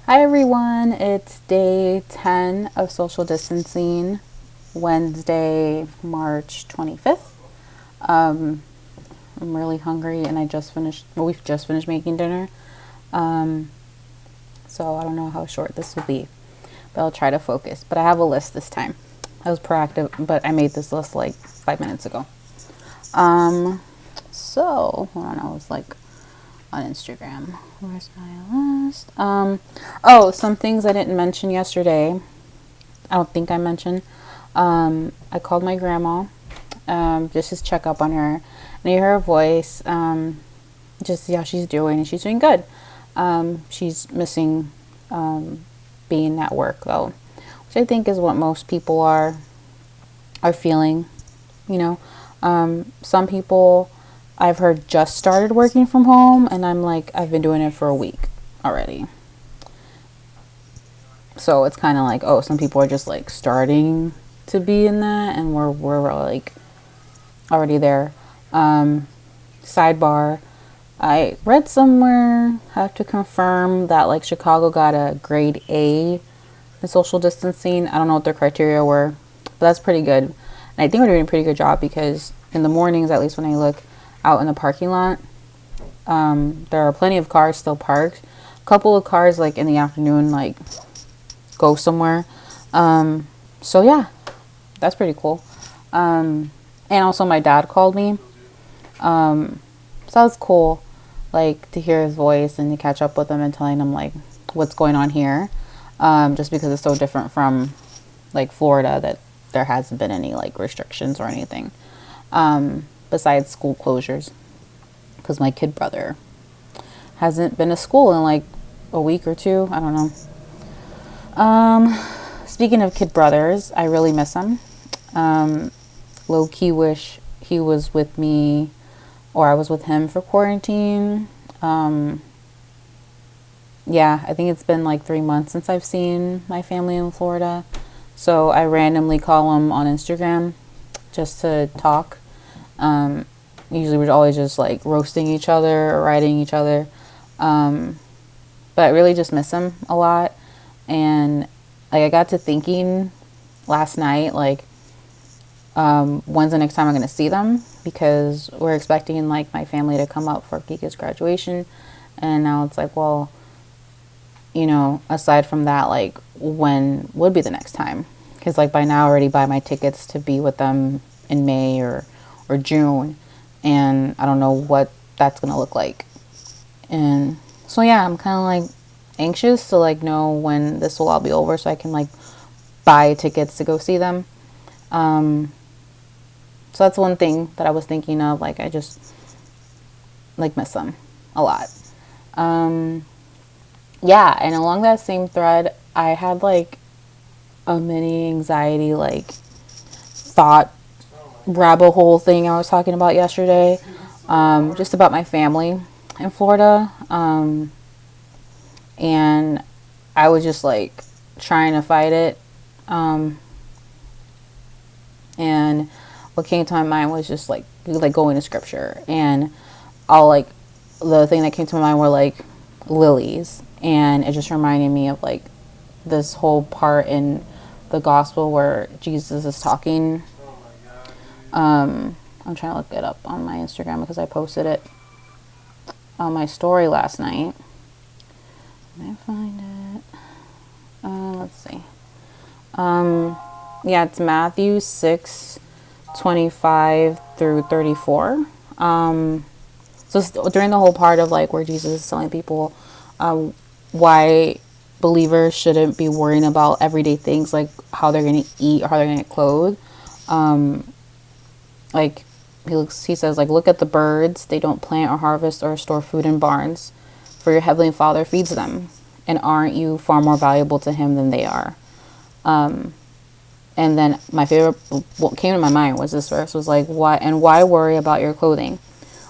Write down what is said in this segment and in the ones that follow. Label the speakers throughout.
Speaker 1: Hi everyone, it's day 10 of social distancing, Wednesday, March 25th. I'm really hungry and we've just finished making dinner. Um, so I don't know how short this will be, but I'll try to focus. But I have a list this time. I was proactive, but I made this list like 5 minutes ago. Hold on, I was like on Instagram. Where's my list? Some things I didn't mention yesterday. I don't think I mentioned. I called my grandma, just to check up on her and hear her voice, just see how she's doing, and she's doing good. She's missing, being at work though, which I think is what most people are feeling, you know. Some people I've heard just started working from home, and I'm like, I've been doing it for a week already. So it's kind of like, oh, some people are just like starting to be in that, and we're like already there. Sidebar, I read somewhere, have to confirm that like Chicago got a grade A in social distancing. I don't know what their criteria were, but that's pretty good. And I think we're doing a pretty good job because in the mornings, at least when I look out in the parking lot, there are plenty of cars still parked. A couple of cars like in the afternoon, like go somewhere. So yeah, that's pretty cool. And also my dad called me. So that's cool, like to hear his voice and to catch up with him and telling him like what's going on here. Just because it's so different from like Florida, that there hasn't been any like restrictions or anything, besides school closures, because my kid brother hasn't been to school in like a week or two. I don't know. Speaking of kid brothers, I really miss him. Low key wish he was with me, or I was with him for quarantine. Yeah, I think it's been like 3 months since I've seen my family in Florida. So I randomly call him on Instagram just to talk. Usually we're always just like roasting each other or writing each other. But I really just miss him a lot. And like I got to thinking last night, like, when's the next time I'm going to see them? Because we're expecting like my family to come up for Kika's graduation. And now it's like, well, aside from that, like when would be the next time? Because like by now I already buy my tickets to be with them in May or June. And I don't know what that's going to look like. And so, yeah, I'm kind of like anxious to like know when this will all be over so I can like buy tickets to go see them. So that's one thing that I was thinking of. Like, I just like miss them a lot. Yeah, and along that same thread, I had like a mini anxiety, like thought rabbit hole thing I was talking about yesterday, just about my family in Florida. And I was just like trying to fight it. And what came to my mind was just like going to scripture, and all like the thing that came to my mind were like lilies, and it just reminded me of like this whole part in the gospel where Jesus is talking. I'm trying to look it up on my Instagram because I posted it on my story last night. Can I find it? Let's see. Yeah, it's Matthew 6:25 through 34. So during the whole part of like where Jesus is telling people why believers shouldn't be worrying about everyday things like how they're going to eat or how they're going to get clothed. Like he says, like, look at the birds. They don't plant or harvest or store food in barns, for your heavenly Father feeds them. And aren't you far more valuable to him than they are? And then my favorite, what came to my mind was this verse was like, why worry about your clothing?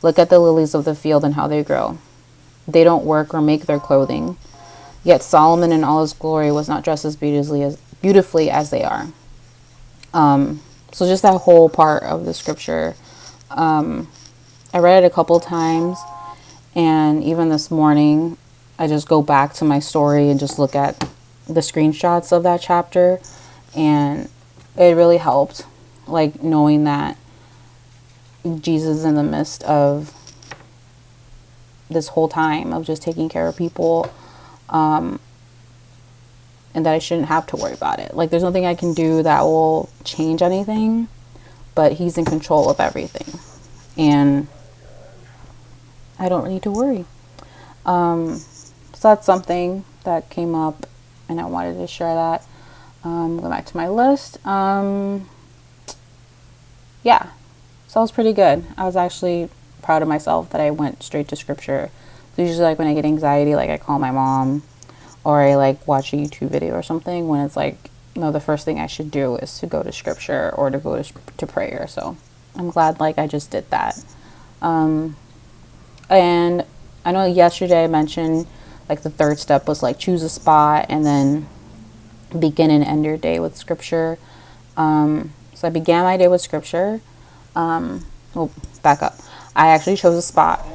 Speaker 1: Look at the lilies of the field and how they grow. They don't work or make their clothing. Yet Solomon in all his glory was not dressed as beautifully as they are. So just that whole part of the scripture, I read it a couple times, and even this morning I just go back to my story and just look at the screenshots of that chapter, and it really helped, like knowing that Jesus is in the midst of this whole time of just taking care of people, and that I shouldn't have to worry about it. Like there's nothing I can do that will change anything, but he's in control of everything, and I don't need to worry. So that's something that came up, and I wanted to share that. Go back to my list. Yeah, so it was pretty good. I was actually proud of myself that I went straight to scripture. So usually, like when I get anxiety, like I call my mom, or I like watch a YouTube video or something. When it's like, no, the first thing I should do is to go to scripture or to go to prayer. So I'm glad like I just did that. And I know yesterday I mentioned like the third step was like choose a spot and then begin and end your day with scripture. So I began my day with scripture. Well, back up. I actually chose a spot,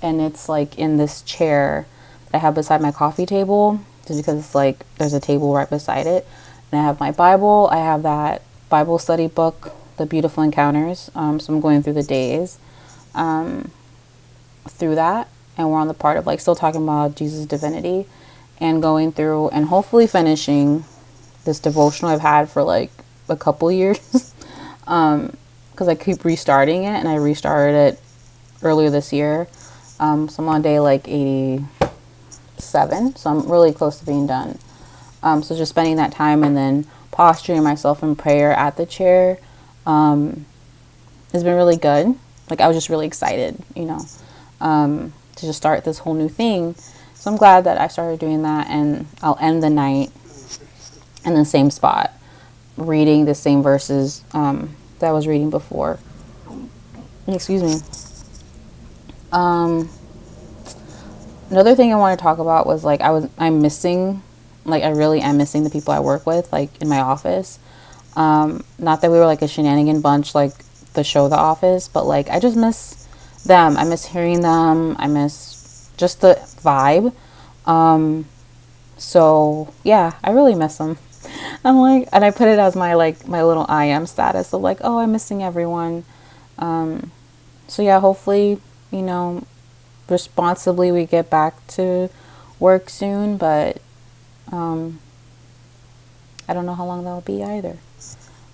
Speaker 1: and it's like in this chair that I have beside my coffee table, just because it's like there's a table right beside it. And I have my Bible. I have that Bible study book, The Beautiful Encounters. So I'm going through the days through that, and we're on the part of like still talking about Jesus' divinity, and going through and hopefully finishing this devotional I've had for like a couple years, because I keep restarting it, and I restarted it earlier this year. So I'm on day like 87, so I'm really close to being done. So just spending that time and then posturing myself in prayer at the chair has been really good. Like I was just really excited, to just start this whole new thing. So I'm glad that I started doing that, and I'll end the night in the same spot, reading the same verses that I was reading before. Excuse me. Another thing I want to talk about was like I'm missing, like I really am missing the people I work with, like in my office. Not that we were like a shenanigan bunch like the show The Office, but like I just miss them. I miss hearing them. I miss just the vibe. So yeah, I really miss them. I'm like, and I put it as my like my little I am status of like, oh, I'm missing everyone. So yeah, hopefully, responsibly we get back to work soon, but I don't know how long that'll be either.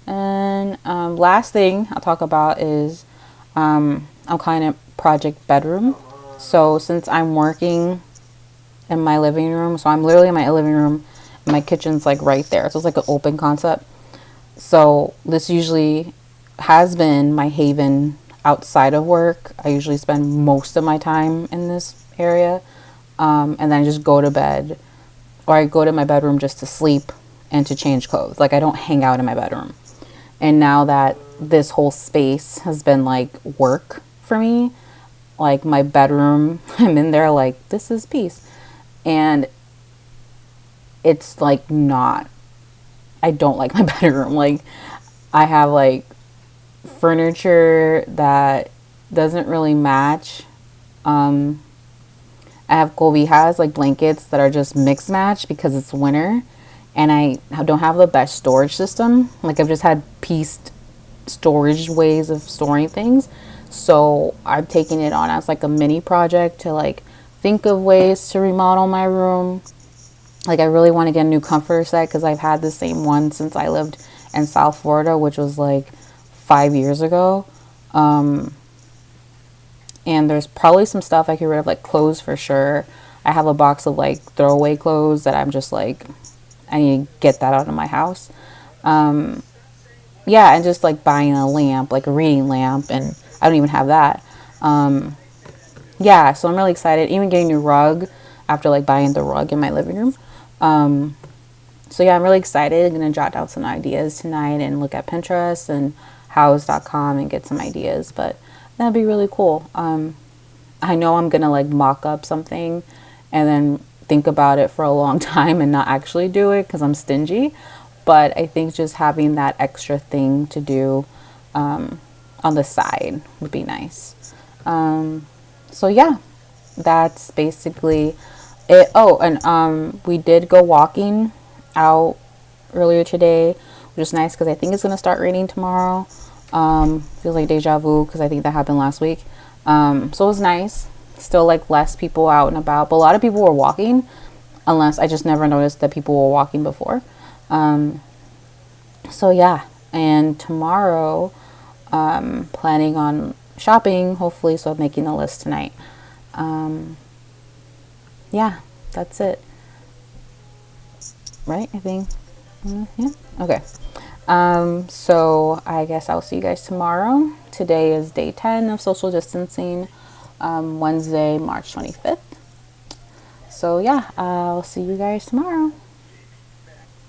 Speaker 1: And last thing I'll talk about is I'm calling it Project Bedroom. So since I'm working in my living room, so I'm literally in my living room, and my kitchen's like right there, so it's like an open concept. So this usually has been my haven outside of work. I usually spend most of my time in this area, and then I just go to bed, or I go to my bedroom just to sleep and to change clothes. Like I don't hang out in my bedroom. And now that this whole space has been like work for me, like my bedroom, I'm in there like this is peace, and it's like not. I don't like my bedroom. Like I have like furniture that doesn't really match. I have cobijas, like blankets that are just mix match because it's winter, and I don't have the best storage system. Like I've just had pieced storage ways of storing things. So I'm taking it on as like a mini project to like think of ways to remodel my room. Like I really want to get a new comforter set because I've had the same one since I lived in South Florida, which was like 5 years ago. And there's probably some stuff I could get rid of, like clothes for sure. I have a box of like throwaway clothes that I'm just like, I need to get that out of my house. Yeah, and just like buying a lamp, like a reading lamp, and I don't even have that. Yeah, so I'm really excited. Even getting a new rug after like buying the rug in my living room. So yeah, I'm really excited. I'm going to jot down some ideas tonight and look at Pinterest and house.com and get some ideas, but that'd be really cool. I know I'm going to like mock up something and then think about it for a long time and not actually do it because I'm stingy. But I think just having that extra thing to do on the side would be nice. So yeah, that's basically And we did go walking out earlier today, which is nice because I think it's gonna start raining tomorrow. Feels like deja vu because I think that happened last week. So it was nice. Still like less people out and about, but a lot of people were walking. Unless I just never noticed that people were walking before. So yeah, and tomorrow, planning on shopping. Hopefully, so I'm making a list tonight. Yeah, that's it. Right? I think. Yeah. Okay. So I guess I'll see you guys tomorrow. Today is day 10 of social distancing, Wednesday, March 25th. So yeah, I'll see you guys tomorrow.